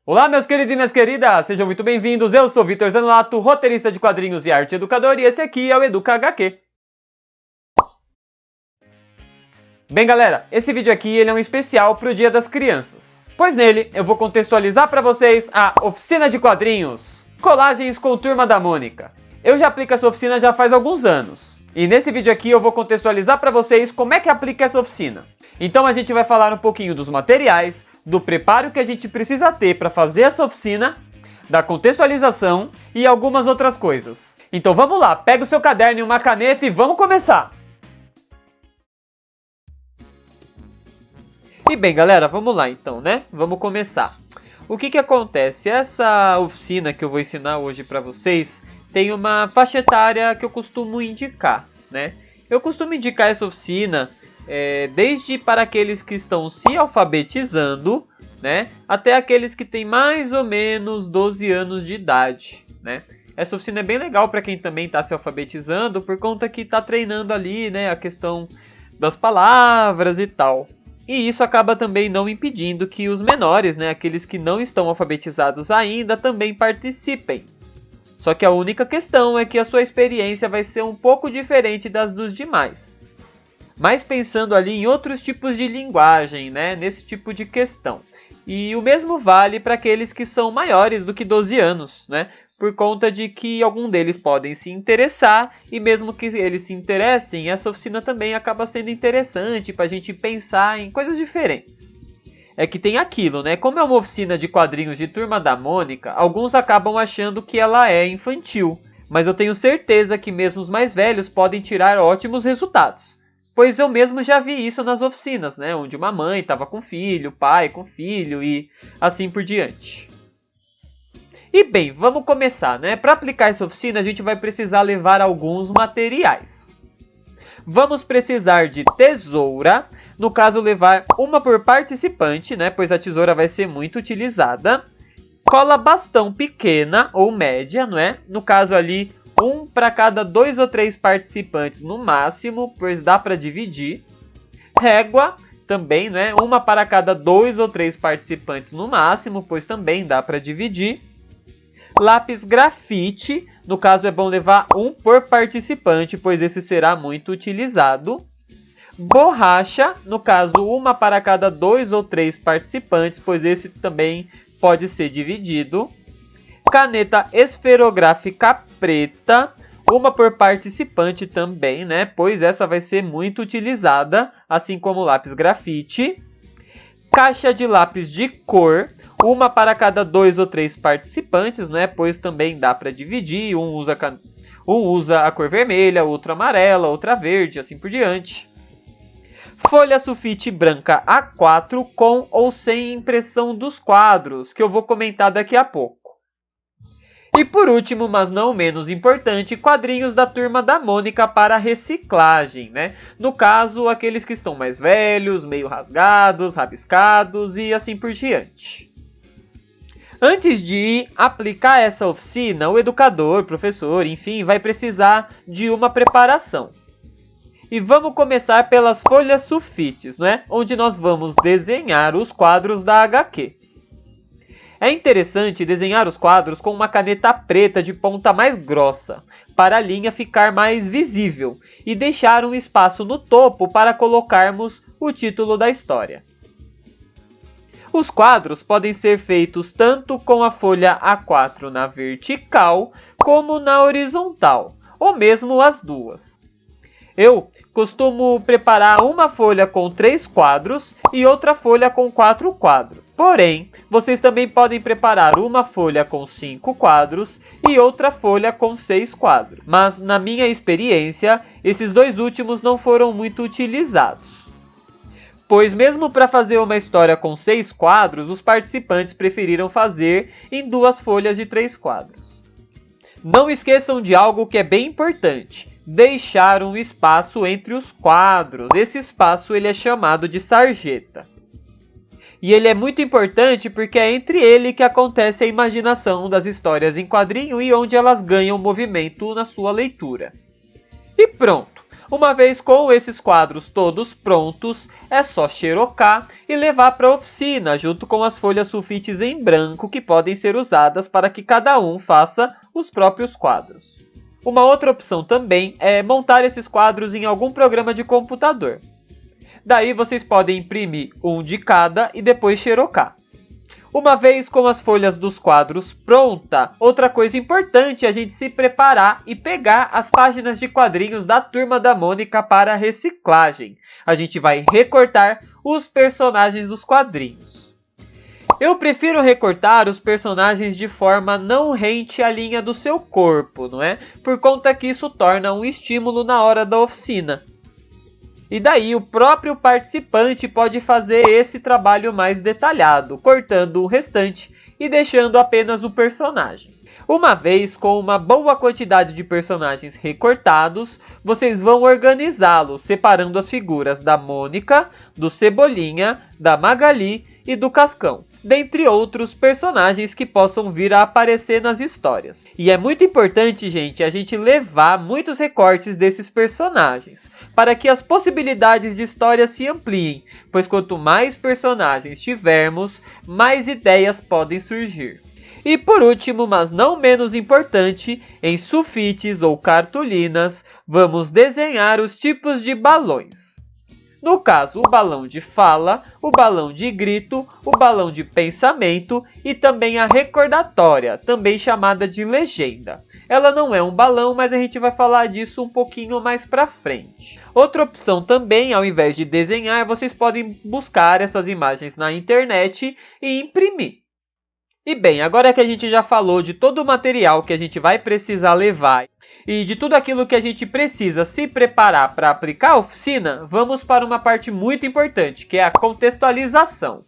Olá, meus queridos e minhas queridas, sejam muito bem-vindos. Eu sou Vitor Zanolato, roteirista de quadrinhos e arte educador, e esse aqui é o Educa HQ. Bem, galera, esse vídeo aqui ele é um especial pro Dia das Crianças, pois nele eu vou contextualizar para vocês a oficina de quadrinhos Colagens com Turma da Mônica. Eu já aplico essa oficina já faz alguns anos, e nesse vídeo aqui eu vou contextualizar para vocês como é que aplica essa oficina. Então a gente vai falar um pouquinho dos materiais, do preparo que a gente precisa ter para fazer essa oficina, da contextualização e algumas outras coisas. Então vamos lá, pega o seu caderno e uma caneta e vamos começar! E bem, galera, vamos lá então, né? Vamos começar. O que acontece? Essa oficina que eu vou ensinar hoje para vocês tem uma faixa etária que eu costumo indicar, né? Eu costumo indicar essa oficina desde para aqueles que estão se alfabetizando, né, até aqueles que têm mais ou menos 12 anos de idade, né. Essa oficina é bem legal para quem também está se alfabetizando, por conta que está treinando ali, né, a questão das palavras e tal. E isso acaba também não impedindo que os menores, né, aqueles que não estão alfabetizados ainda, também participem. Só que a única questão é que a sua experiência vai ser um pouco diferente das dos demais. Mas pensando ali em outros tipos de linguagem, né, nesse tipo de questão. E o mesmo vale para aqueles que são maiores do que 12 anos, né, por conta de que algum deles podem se interessar, e mesmo que eles se interessem, essa oficina também acaba sendo interessante para a gente pensar em coisas diferentes. É que tem aquilo, né, como é uma oficina de quadrinhos de Turma da Mônica, alguns acabam achando que ela é infantil, mas eu tenho certeza que mesmo os mais velhos podem tirar ótimos resultados. Pois eu mesmo já vi isso nas oficinas, né? Onde uma mãe estava com filho, pai com filho e assim por diante. E bem, vamos começar, né? Para aplicar essa oficina a gente vai precisar levar alguns materiais. Vamos precisar de tesoura, no caso levar uma por participante, né? Pois a tesoura vai ser muito utilizada. Cola bastão pequena ou média, não é? No caso ali, um para cada 2 ou 3 participantes no máximo, pois dá para dividir. Régua também, né? Uma para cada 2 ou 3 participantes no máximo, pois também dá para dividir. Lápis grafite, no caso é bom levar um por participante, pois esse será muito utilizado. Borracha, no caso uma para cada 2 ou 3 participantes, pois esse também pode ser dividido. Caneta esferográfica preta, uma por participante também, né? Pois essa vai ser muito utilizada, assim como o lápis grafite. Caixa de lápis de cor, uma para cada 2 ou 3 participantes, né? Pois também dá para dividir, um usa a cor vermelha, outro amarela, outra verde, assim por diante. Folha sulfite branca A4 com ou sem impressão dos quadros, que eu vou comentar daqui a pouco. E por último, mas não menos importante, quadrinhos da Turma da Mônica para reciclagem, né? No caso, aqueles que estão mais velhos, meio rasgados, rabiscados e assim por diante. Antes de aplicar essa oficina, o educador, professor, enfim, vai precisar de uma preparação. E vamos começar pelas folhas sulfites, né? Onde nós vamos desenhar os quadros da HQ. É interessante desenhar os quadros com uma caneta preta de ponta mais grossa, para a linha ficar mais visível, e deixar um espaço no topo para colocarmos o título da história. Os quadros podem ser feitos tanto com a folha A4 na vertical, como na horizontal, ou mesmo as duas. Eu costumo preparar uma folha com 3 quadros e outra folha com 4 quadros. Porém, vocês também podem preparar uma folha com 5 quadros e outra folha com 6 quadros. Mas, na minha experiência, esses dois últimos não foram muito utilizados. Pois mesmo para fazer uma história com 6 quadros, os participantes preferiram fazer em 2 folhas de 3 quadros. Não esqueçam de algo que é bem importante. Deixar um espaço entre os quadros. Esse espaço ele é chamado de sarjeta. E ele é muito importante porque é entre ele que acontece a imaginação das histórias em quadrinho e onde elas ganham movimento na sua leitura. E pronto! Uma vez com esses quadros todos prontos, é só xerocar e levar para a oficina, junto com as folhas sulfites em branco que podem ser usadas para que cada um faça os próprios quadros. Uma outra opção também é montar esses quadros em algum programa de computador. Daí vocês podem imprimir um de cada e depois xerocar. Uma vez com as folhas dos quadros pronta, outra coisa importante é a gente se preparar e pegar as páginas de quadrinhos da Turma da Mônica para reciclagem. A gente vai recortar os personagens dos quadrinhos. Eu prefiro recortar os personagens de forma não rente à linha do seu corpo, não é? Por conta que isso torna um estímulo na hora da oficina. E daí o próprio participante pode fazer esse trabalho mais detalhado, cortando o restante e deixando apenas o personagem. Uma vez com uma boa quantidade de personagens recortados, vocês vão organizá-los, separando as figuras da Mônica, do Cebolinha, da Magali e do Cascão, dentre outros personagens que possam vir a aparecer nas histórias. E é muito importante, gente, a gente levar muitos recortes desses personagens, para que as possibilidades de história se ampliem, pois quanto mais personagens tivermos, mais ideias podem surgir. E por último, mas não menos importante, em sulfites ou cartolinas, vamos desenhar os tipos de balões. No caso, o balão de fala, o balão de grito, o balão de pensamento e também a recordatória, também chamada de legenda. Ela não é um balão, mas a gente vai falar disso um pouquinho mais pra frente. Outra opção também, ao invés de desenhar, vocês podem buscar essas imagens na internet e imprimir. E bem, agora que a gente já falou de todo o material que a gente vai precisar levar e de tudo aquilo que a gente precisa se preparar para aplicar a oficina, vamos para uma parte muito importante, que é a contextualização.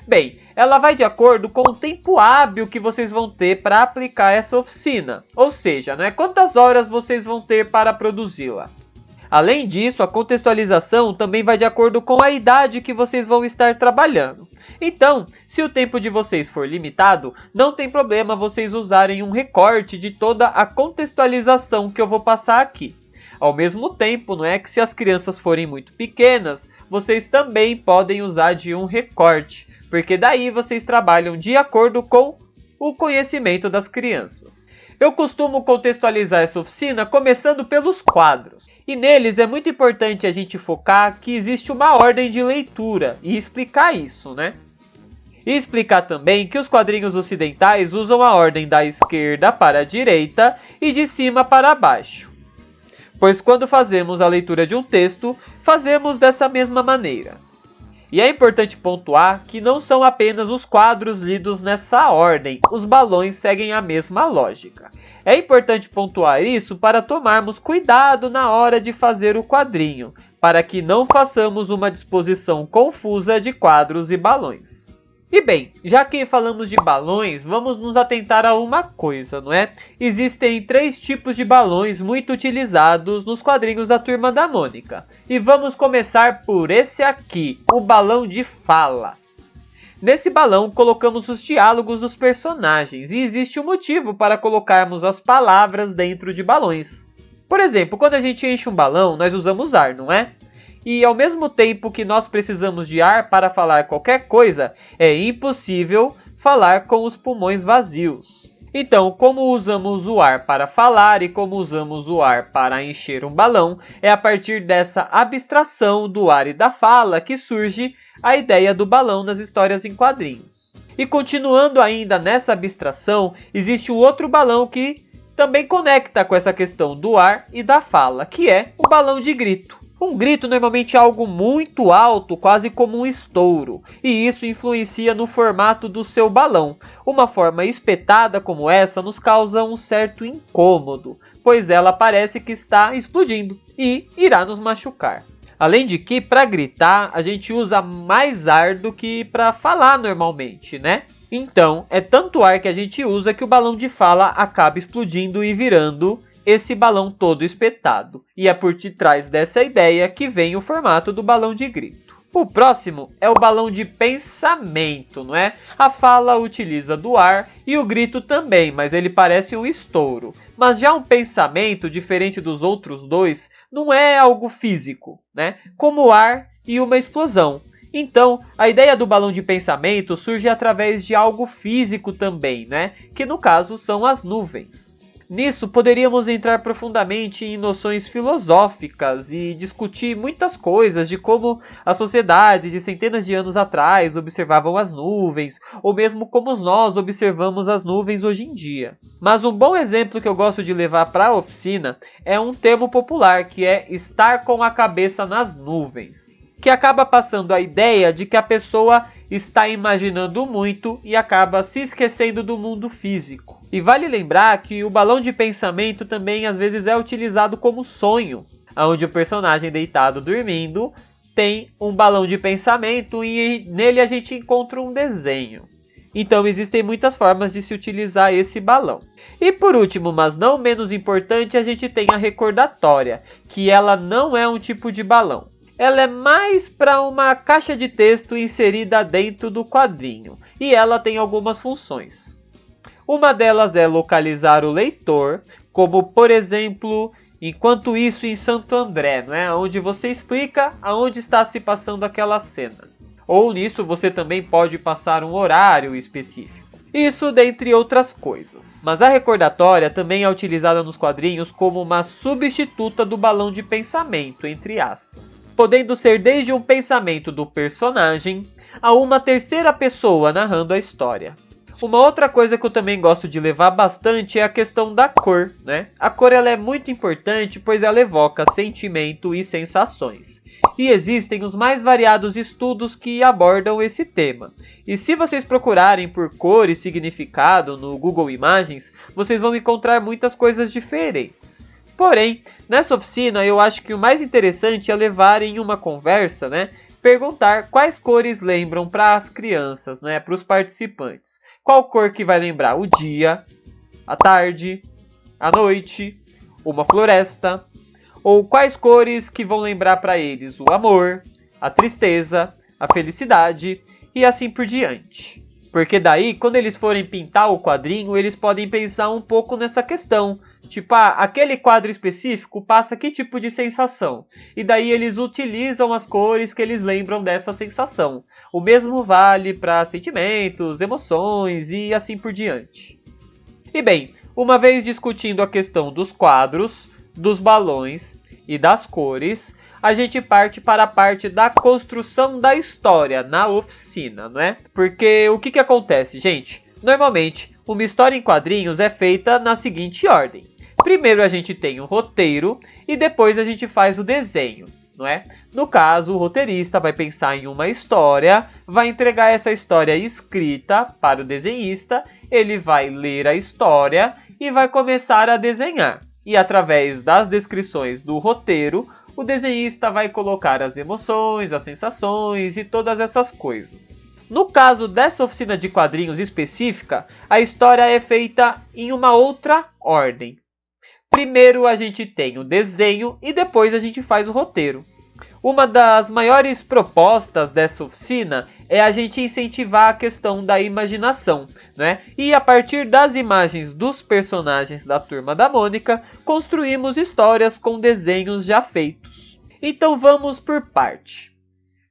Bem, ela vai de acordo com o tempo hábil que vocês vão ter para aplicar essa oficina, ou seja, quantas horas vocês vão ter para produzi-la. Além disso, a contextualização também vai de acordo com a idade que vocês vão estar trabalhando. Então, se o tempo de vocês for limitado, não tem problema vocês usarem um recorte de toda a contextualização que eu vou passar aqui. Ao mesmo tempo, que se as crianças forem muito pequenas, vocês também podem usar de um recorte, porque daí vocês trabalham de acordo com o conhecimento das crianças. Eu costumo contextualizar essa oficina começando pelos quadros. E neles é muito importante a gente focar que existe uma ordem de leitura e explicar isso, E explicar também que os quadrinhos ocidentais usam a ordem da esquerda para a direita e de cima para baixo. Pois quando fazemos a leitura de um texto, fazemos dessa mesma maneira. E é importante pontuar que não são apenas os quadros lidos nessa ordem, os balões seguem a mesma lógica. É importante pontuar isso para tomarmos cuidado na hora de fazer o quadrinho, para que não façamos uma disposição confusa de quadros e balões. E bem, já que falamos de balões, vamos nos atentar a uma coisa, Existem 3 tipos de balões muito utilizados nos quadrinhos da Turma da Mônica. E vamos começar por esse aqui, o balão de fala. Nesse balão colocamos os diálogos dos personagens e existe um motivo para colocarmos as palavras dentro de balões. Por exemplo, quando a gente enche um balão, nós usamos ar, não é? E ao mesmo tempo que nós precisamos de ar para falar qualquer coisa, é impossível falar com os pulmões vazios. Então, como usamos o ar para falar e como usamos o ar para encher um balão, é a partir dessa abstração do ar e da fala que surge a ideia do balão nas histórias em quadrinhos. E continuando ainda nessa abstração, existe um outro balão que também conecta com essa questão do ar e da fala, que é o balão de grito. Um grito normalmente é algo muito alto, quase como um estouro, e isso influencia no formato do seu balão. Uma forma espetada como essa nos causa um certo incômodo, pois ela parece que está explodindo e irá nos machucar. Além de que, para gritar, a gente usa mais ar do que para falar normalmente, Então, é tanto ar que a gente usa que o balão de fala acaba explodindo e virando esse balão todo espetado. E é por detrás dessa ideia que vem o formato do balão de grito. O próximo é o balão de pensamento, não é? A fala utiliza do ar e o grito também, mas ele parece um estouro. Mas já um pensamento, diferente dos outros dois, não é algo físico, né? Como o ar e uma explosão. Então, a ideia do balão de pensamento surge através de algo físico também, né? Que no caso são as nuvens. Nisso, poderíamos entrar profundamente em noções filosóficas e discutir muitas coisas de como as sociedades de centenas de anos atrás observavam as nuvens, ou mesmo como nós observamos as nuvens hoje em dia. Mas um bom exemplo que eu gosto de levar para a oficina é um termo popular, que é estar com a cabeça nas nuvens, que acaba passando a ideia de que a pessoa está imaginando muito e acaba se esquecendo do mundo físico. E vale lembrar que o balão de pensamento também às vezes é utilizado como sonho, onde o personagem deitado dormindo tem um balão de pensamento e nele a gente encontra um desenho. Então existem muitas formas de se utilizar esse balão. E por último, mas não menos importante, a gente tem a recordatória, que ela não é um tipo de balão. Ela é mais para uma caixa de texto inserida dentro do quadrinho, e ela tem algumas funções. Uma delas é localizar o leitor, como por exemplo, enquanto isso em Santo André, não é? Onde você explica aonde está se passando aquela cena. Ou nisso você também pode passar um horário específico. Isso dentre outras coisas. Mas a recordatória também é utilizada nos quadrinhos como uma substituta do balão de pensamento, entre aspas. Podendo ser desde um pensamento do personagem a uma terceira pessoa narrando a história. Uma outra coisa que eu também gosto de levar bastante é a questão da cor, né? A cor ela é muito importante, pois ela evoca sentimento e sensações. E existem os mais variados estudos que abordam esse tema. E se vocês procurarem por cor e significado no Google Imagens, vocês vão encontrar muitas coisas diferentes. Porém, nessa oficina eu acho que o mais interessante é levar em uma conversa, né? Perguntar quais cores lembram para as crianças, né, para os participantes. Qual cor que vai lembrar o dia, a tarde, a noite, uma floresta, ou quais cores que vão lembrar para eles o amor, a tristeza, a felicidade e assim por diante. Porque daí, quando eles forem pintar o quadrinho, eles podem pensar um pouco nessa questão. Tipo, aquele quadro específico passa que tipo de sensação? E daí eles utilizam as cores que eles lembram dessa sensação. O mesmo vale para sentimentos, emoções e assim por diante. E bem, uma vez discutindo a questão dos quadros, dos balões e das cores, a gente parte para a parte da construção da história na oficina, não é? Porque o que acontece, gente? Normalmente, uma história em quadrinhos é feita na seguinte ordem. Primeiro a gente tem um roteiro e depois a gente faz o desenho, não é? No caso, o roteirista vai pensar em uma história, vai entregar essa história escrita para o desenhista, ele vai ler a história e vai começar a desenhar. E através das descrições do roteiro, o desenhista vai colocar as emoções, as sensações e todas essas coisas. No caso dessa oficina de quadrinhos específica, a história é feita em uma outra ordem. Primeiro a gente tem o desenho e depois a gente faz o roteiro. Uma das maiores propostas dessa oficina é a gente incentivar a questão da imaginação, né? E a partir das imagens dos personagens da Turma da Mônica, construímos histórias com desenhos já feitos. Então vamos por parte.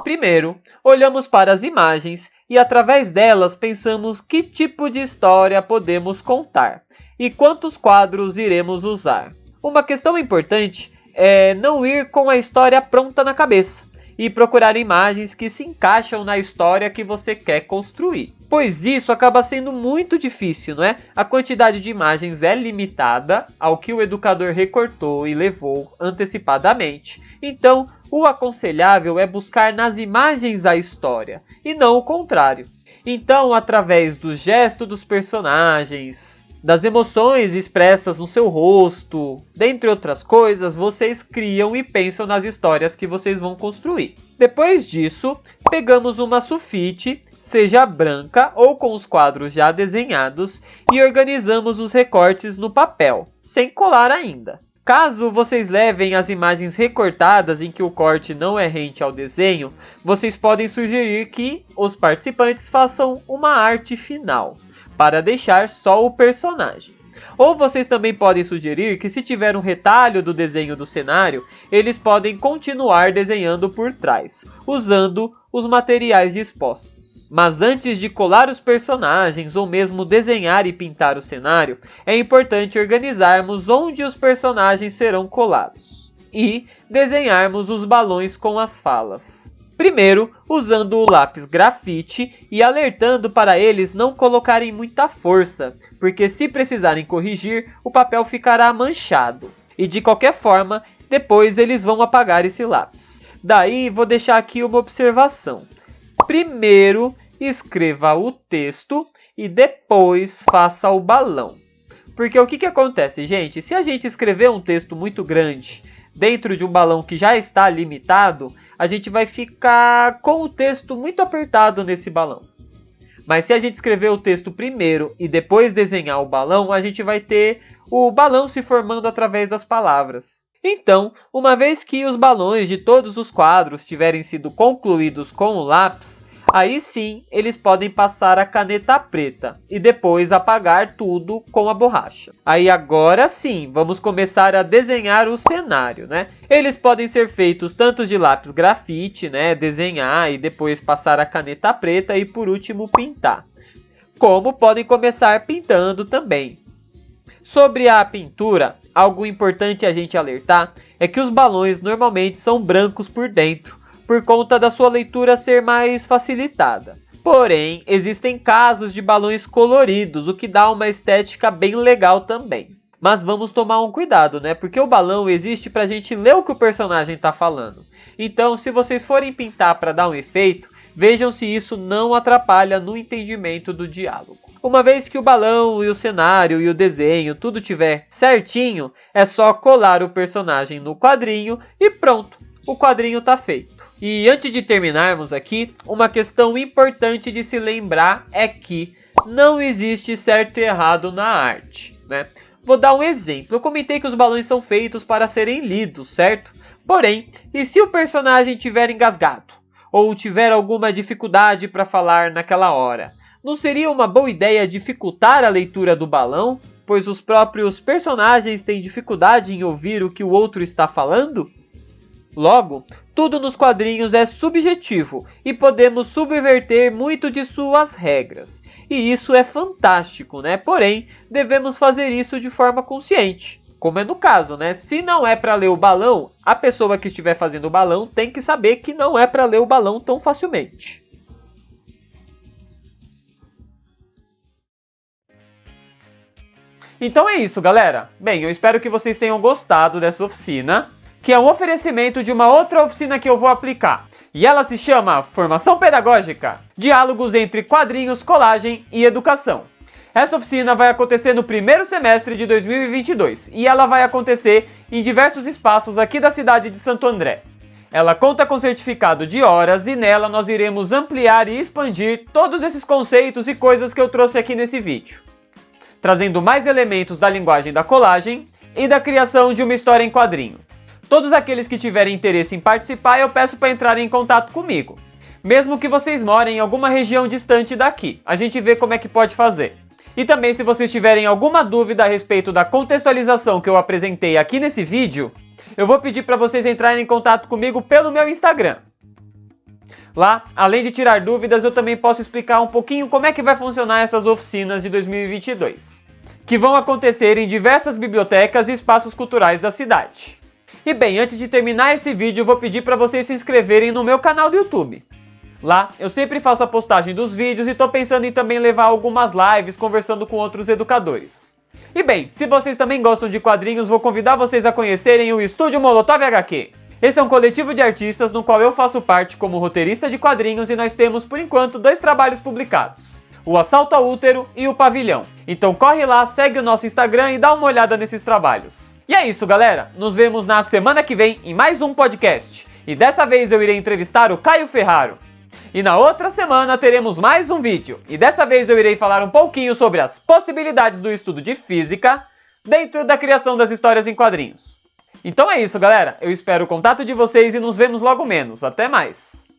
Primeiro, olhamos para as imagens e através delas pensamos que tipo de história podemos contar e quantos quadros iremos usar. Uma questão importante é não ir com a história pronta na cabeça e procurar imagens que se encaixam na história que você quer construir. Pois isso acaba sendo muito difícil, não é? A quantidade de imagens é limitada ao que o educador recortou e levou antecipadamente. Então, o aconselhável é buscar nas imagens a história, e não o contrário. Então, através do gesto dos personagens, das emoções expressas no seu rosto, dentre outras coisas, vocês criam e pensam nas histórias que vocês vão construir. Depois disso, pegamos uma sulfite, seja branca ou com os quadros já desenhados, e organizamos os recortes no papel, sem colar ainda. Caso vocês levem as imagens recortadas em que o corte não é rente ao desenho, vocês podem sugerir que os participantes façam uma arte final, para deixar só o personagem. Ou vocês também podem sugerir que, se tiver um retalho do desenho do cenário, eles podem continuar desenhando por trás, usando os materiais dispostos. Mas antes de colar os personagens ou mesmo desenhar e pintar o cenário, é importante organizarmos onde os personagens serão colados e desenharmos os balões com as falas. Primeiro, usando o lápis grafite e alertando para eles não colocarem muita força, porque se precisarem corrigir, o papel ficará manchado. E de qualquer forma, depois eles vão apagar esse lápis. Daí, vou deixar aqui uma observação. Primeiro, escreva o texto e depois faça o balão. Porque o que acontece, gente? Se a gente escrever um texto muito grande dentro de um balão que já está limitado, a gente vai ficar com o texto muito apertado nesse balão. Mas se a gente escrever o texto primeiro e depois desenhar o balão, a gente vai ter o balão se formando através das palavras. Então, uma vez que os balões de todos os quadros tiverem sido concluídos com o lápis, aí sim eles podem passar a caneta preta e depois apagar tudo com a borracha. Aí agora sim, vamos começar a desenhar o cenário, né? Eles podem ser feitos tanto de lápis grafite, né? Desenhar e depois passar a caneta preta e por último pintar. Como podem começar pintando também. Sobre a pintura, algo importante a gente alertar é que os balões normalmente são brancos por dentro, por conta da sua leitura ser mais facilitada. Porém, existem casos de balões coloridos, o que dá uma estética bem legal também. Mas vamos tomar um cuidado, né? Porque o balão existe pra gente ler o que o personagem tá falando. Então, se vocês forem pintar para dar um efeito, vejam se isso não atrapalha no entendimento do diálogo. Uma vez que o balão e o cenário e o desenho tudo tiver certinho, é só colar o personagem no quadrinho e pronto, o quadrinho tá feito. E antes de terminarmos aqui, uma questão importante de se lembrar é que não existe certo e errado na arte, né? Vou dar um exemplo. Eu comentei que os balões são feitos para serem lidos, certo? Porém, e se o personagem tiver engasgado? Ou tiver alguma dificuldade para falar naquela hora? Não seria uma boa ideia dificultar a leitura do balão? Pois os próprios personagens têm dificuldade em ouvir o que o outro está falando? Logo, tudo nos quadrinhos é subjetivo e podemos subverter muito de suas regras. E isso é fantástico, né? Porém, devemos fazer isso de forma consciente. Como é no caso, né? Se não é para ler o balão, a pessoa que estiver fazendo o balão tem que saber que não é para ler o balão tão facilmente. Então é isso, galera. Bem, eu espero que vocês tenham gostado dessa oficina, que é um oferecimento de uma outra oficina que eu vou aplicar. E ela se chama Formação Pedagógica, Diálogos entre Quadrinhos, Colagem e Educação. Essa oficina vai acontecer no primeiro semestre de 2022 e ela vai acontecer em diversos espaços aqui da cidade de Santo André. Ela conta com certificado de horas e nela nós iremos ampliar e expandir todos esses conceitos e coisas que eu trouxe aqui nesse vídeo, trazendo mais elementos da linguagem da colagem e da criação de uma história em quadrinho. Todos aqueles que tiverem interesse em participar, eu peço para entrarem em contato comigo. Mesmo que vocês morem em alguma região distante daqui, a gente vê como é que pode fazer. E também, se vocês tiverem alguma dúvida a respeito da contextualização que eu apresentei aqui nesse vídeo, eu vou pedir para vocês entrarem em contato comigo pelo meu Instagram. Lá, além de tirar dúvidas, eu também posso explicar um pouquinho como é que vai funcionar essas oficinas de 2022, que vão acontecer em diversas bibliotecas e espaços culturais da cidade. E bem, antes de terminar esse vídeo, eu vou pedir para vocês se inscreverem no meu canal do YouTube. Lá, eu sempre faço a postagem dos vídeos e tô pensando em também levar algumas lives conversando com outros educadores. E bem, se vocês também gostam de quadrinhos, vou convidar vocês a conhecerem o Estúdio Molotov HQ. Esse é um coletivo de artistas no qual eu faço parte como roteirista de quadrinhos e nós temos, por enquanto, 2 trabalhos publicados: o Assalto ao Útero e o Pavilhão. Então corre lá, segue o nosso Instagram e dá uma olhada nesses trabalhos. E é isso, galera. Nos vemos na semana que vem em mais um podcast. E dessa vez eu irei entrevistar o Caio Ferraro. E na outra semana teremos mais um vídeo. E dessa vez eu irei falar um pouquinho sobre as possibilidades do estudo de física dentro da criação das histórias em quadrinhos. Então é isso, galera. Eu espero o contato de vocês e nos vemos logo menos. Até mais!